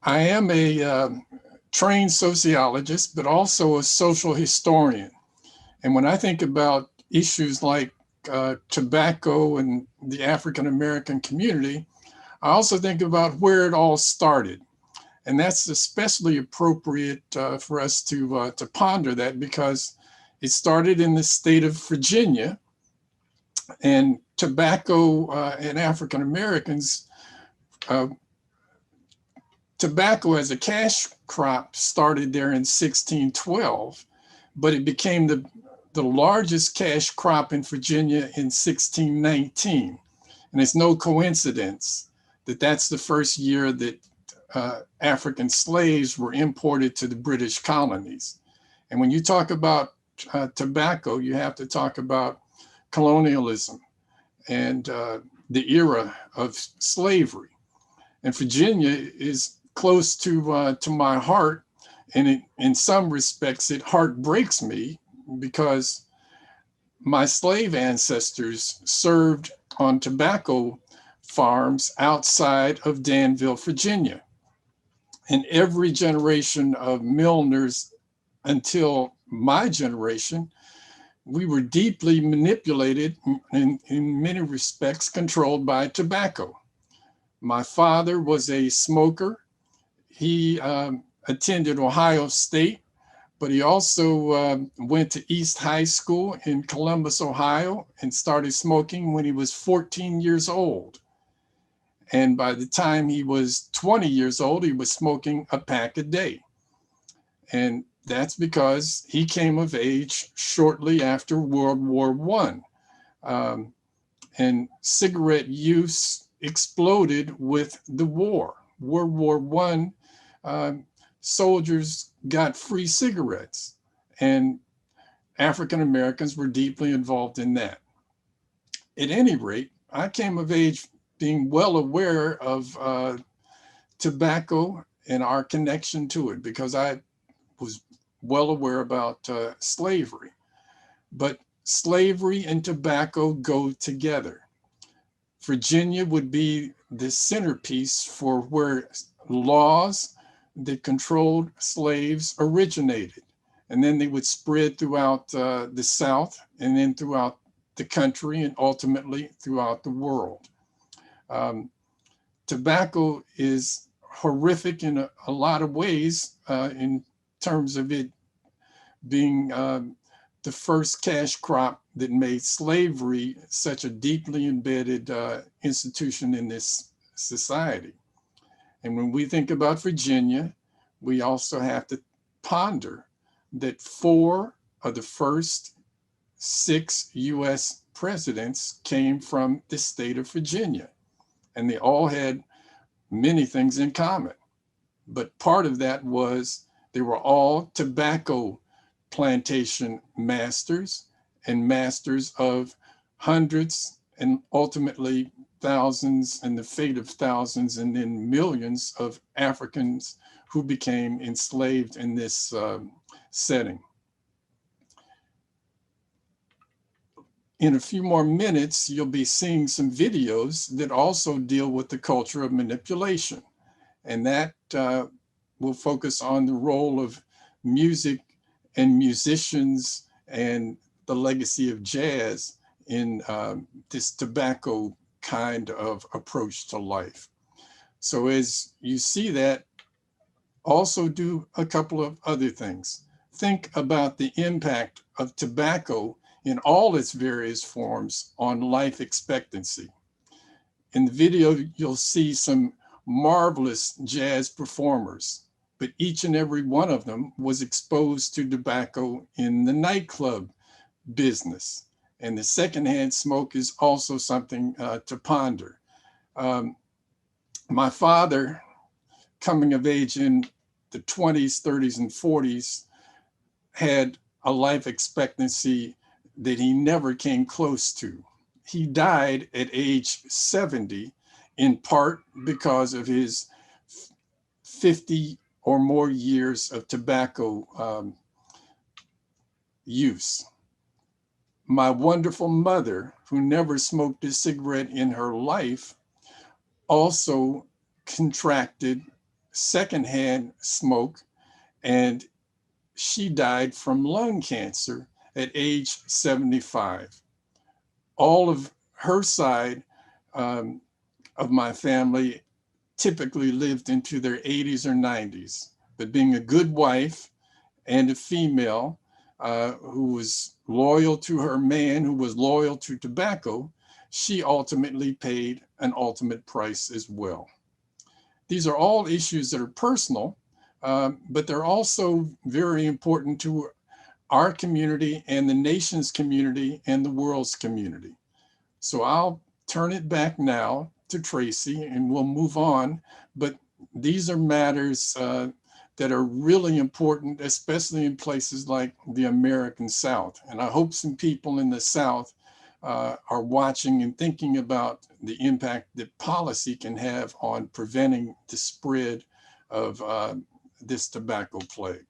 I am a trained sociologist, but also a social historian. And when I think about issues like tobacco and the African American community, I also think about where it all started. And that's especially appropriate for us to ponder that because it started in the state of Virginia, and tobacco and African Americans, uh, tobacco as a cash crop started there in 1612, but it became the largest cash crop in Virginia in 1619. And it's no coincidence that that's the first year that African slaves were imported to the British colonies. And when you talk about tobacco, you have to talk about colonialism and the era of slavery. And Virginia is close to my heart, and in some respects, it heartbreaks me because my slave ancestors served on tobacco farms outside of Danville, Virginia. And every generation of Millners until my generation, we were deeply manipulated and in many respects controlled by tobacco. My father was a smoker. He attended Ohio State, but he also went to East High School in Columbus, Ohio, and started smoking when he was 14 years old. And by the time he was 20 years old, he was smoking a pack a day. And that's because he came of age shortly after World War I. And cigarette use exploded with the war. World War I, soldiers got free cigarettes, and African Americans were deeply involved in that. At any rate, I came of age being well aware of tobacco and our connection to it because I was well aware about slavery. But slavery and tobacco go together. Virginia would be the centerpiece for where laws that controlled slaves originated. And then they would spread throughout the South and then throughout the country and ultimately throughout the world. Tobacco is horrific in a lot of ways in terms of it being the first cash crop that made slavery such a deeply embedded institution in this society. And when we think about Virginia, we also have to ponder that 4 of the first 6 US presidents came from the state of Virginia, and they all had many things in common. But part of that was they were all tobacco plantation masters and masters of hundreds and ultimately thousands and the fate of thousands and then millions of Africans who became enslaved in this setting. In a few more minutes, you'll be seeing some videos that also deal with the culture of manipulation. And that will focus on the role of music and musicians and the legacy of jazz in this tobacco kind of approach to life. So as you see that, also do a couple of other things. Think about the impact of tobacco in all its various forms on life expectancy. In the video, you'll see some marvelous jazz performers, but each and every one of them was exposed to tobacco in the nightclub business. And the secondhand smoke is also something to ponder. My father, coming of age in the 20s, 30s, and 40s, had a life expectancy that he never came close to. He died at age 70, in part because of his 50 or more years of tobacco use. My wonderful mother, who never smoked a cigarette in her life, also contracted secondhand smoke, and she died from lung cancer at age 75. All of her side of my family typically lived into their 80s or 90s, but being a good wife and a female who was loyal to her man, who was loyal to tobacco, she ultimately paid an ultimate price as well. These are all issues that are personal, but they're also very important to our community and the nation's community and the world's community. So I'll turn it back now to Tracy and we'll move on. But these are matters that are really important, especially in places like the American South. And I hope some people in the South are watching and thinking about the impact that policy can have on preventing the spread of this tobacco plague.